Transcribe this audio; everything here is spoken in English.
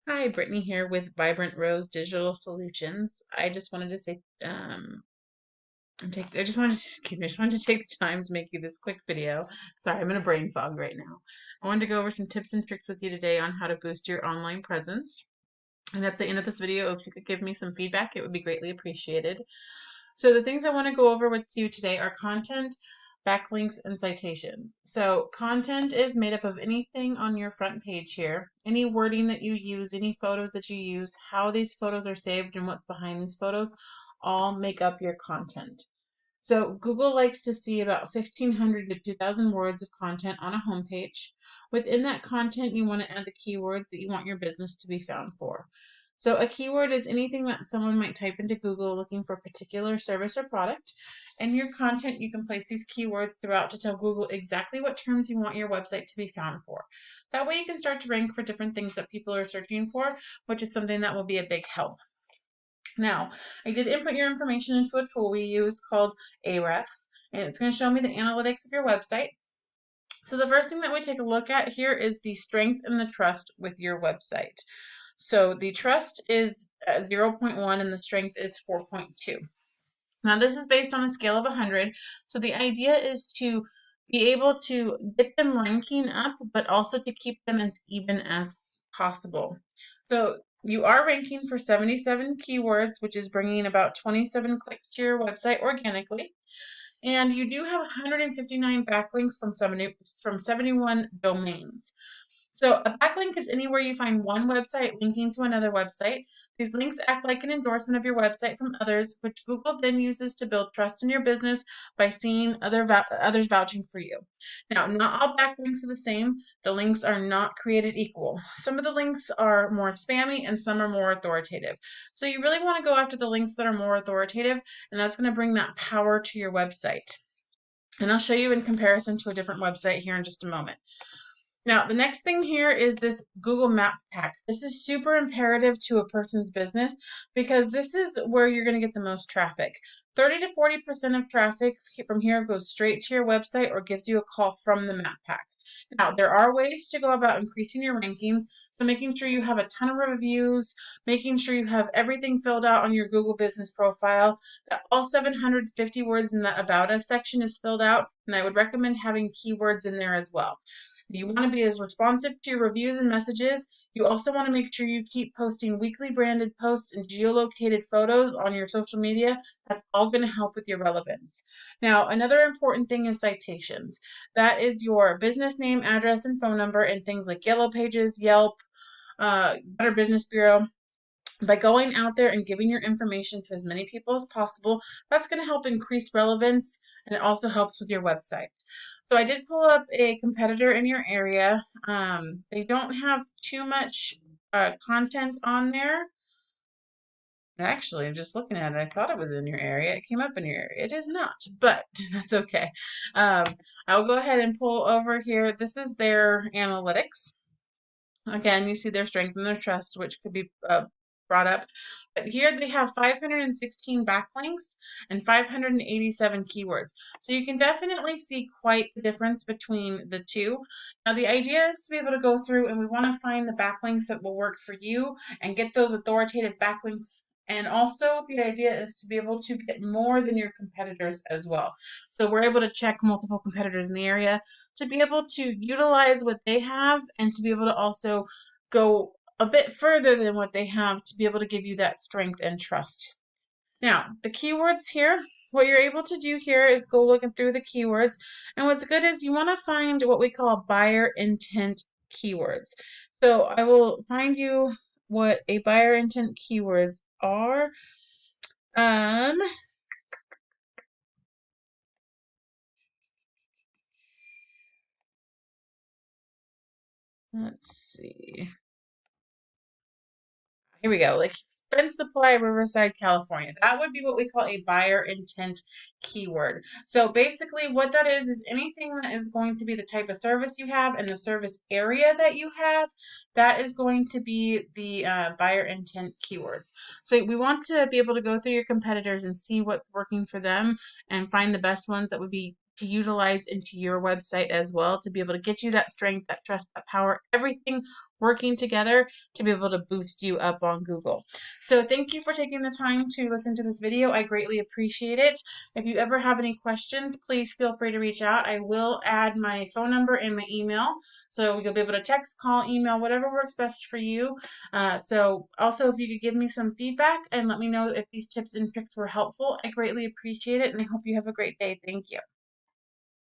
Hi, Brittany here with Vibrant Rose Digital Solutions. I just wanted to say, I just wanted to, excuse me, I just wanted to take the time to make you this quick video. Sorry, I'm in a brain fog right now. I wanted to go over some tips and tricks with you today on how to boost your online presence. And at the end of this video, if you could give me some feedback, it would be greatly appreciated. So the things I want to go over with you today are content, backlinks, and citations. So content is made up of anything on your front page here, any wording that you use, any photos that you use, how these photos are saved, and what's behind these photos all make up your content. So Google likes to see about 1,500 to 2,000 words of content on a homepage. Within that content, you want to add the keywords that you want your business to be found for. So a keyword is anything that someone might type into Google looking for a particular service or product. In your content, you can place these keywords throughout to tell Google exactly what terms you want your website to be found for. That way you can start to rank for different things that people are searching for, which is something that will be a big help. Now, I did input your information into a tool we use called Ahrefs, and it's going to show me the analytics of your website. So the first thing that we take a look at here is the strength and the trust with your website. So the trust is at 0.1 and the strength is 4.2. Now this is based on a scale of 100. So the idea is to be able to get them ranking up, but also to keep them as even as possible. So you are ranking for 77 keywords, which is bringing about 27 clicks to your website organically. And you do have 159 backlinks from 71 domains. So a backlink is anywhere you find one website linking to another website. These links act like an endorsement of your website from others, which Google then uses to build trust in your business by seeing others vouching for you. Now, not all backlinks are the same. The links are not created equal. Some of the links are more spammy and some are more authoritative. So you really want to go after the links that are more authoritative, and that's going to bring that power to your website. And I'll show you in comparison to a different website here in just a moment. Now, the next thing here is this Google Map Pack. This is super imperative to a person's business because this is where you're going to get the most traffic. 30 to 40% of traffic from here goes straight to your website or gives you a call from the Map Pack. Now, there are ways to go about increasing your rankings. So making sure you have a ton of reviews, making sure you have everything filled out on your Google business profile, that all 750 words in that About Us section is filled out, and I would recommend having keywords in there as well. You want to be as responsive to your reviews and messages. You also want to make sure you keep posting weekly branded posts and geolocated photos on your social media. That's all going to help with your relevance. Now, another important thing is citations. That is your business name, address, and phone number in things like Yellow Pages, Yelp, Better Business Bureau. By going out there and giving your information to as many people as possible, that's going to help increase relevance, and it also helps with your website. So I did pull up a competitor in your area. They don't have too much content on there. Actually, just looking at it, I thought it was in your area. It came up in your area. It is not, but that's okay. Um, I'll go ahead and pull over here. This is their analytics. Again, you see their strength and their trust, which could be brought up. But here they have 516 backlinks and 587 keywords. So you can definitely see quite the difference between the two. Now, the idea is to be able to go through and we want to find the backlinks that will work for you and get those authoritative backlinks. And also, the idea is to be able to get more than your competitors as well. So we're able to check multiple competitors in the area to be able to utilize what they have and to be able to also go a bit further than what they have to be able to give you that strength and trust. Now, the keywords here, what you're able to do here is go looking through the keywords. And what's good is you want to find what we call buyer intent keywords. So I will find you what a buyer intent keywords are. Um, let's see. Here we go, like expense supply, Riverside, California. That would be what we call a buyer intent keyword. So basically what that is anything that is going to be the type of service you have and the service area that you have, that is going to be the buyer intent keywords. So we want to be able to go through your competitors and see what's working for them and find the best ones that would be to utilize into your website as well, to be able to get you that strength, that trust, that power, everything working together to be able to boost you up on Google. So thank you for taking the time to listen to this video. I greatly appreciate it. If you ever have any questions, please feel free to reach out. I will add my phone number and my email, so you'll be able to text, call, email, whatever works best for you. So also, if you could give me some feedback and let me know if these tips and tricks were helpful, I greatly appreciate it, and I hope you have a great day. Thank you.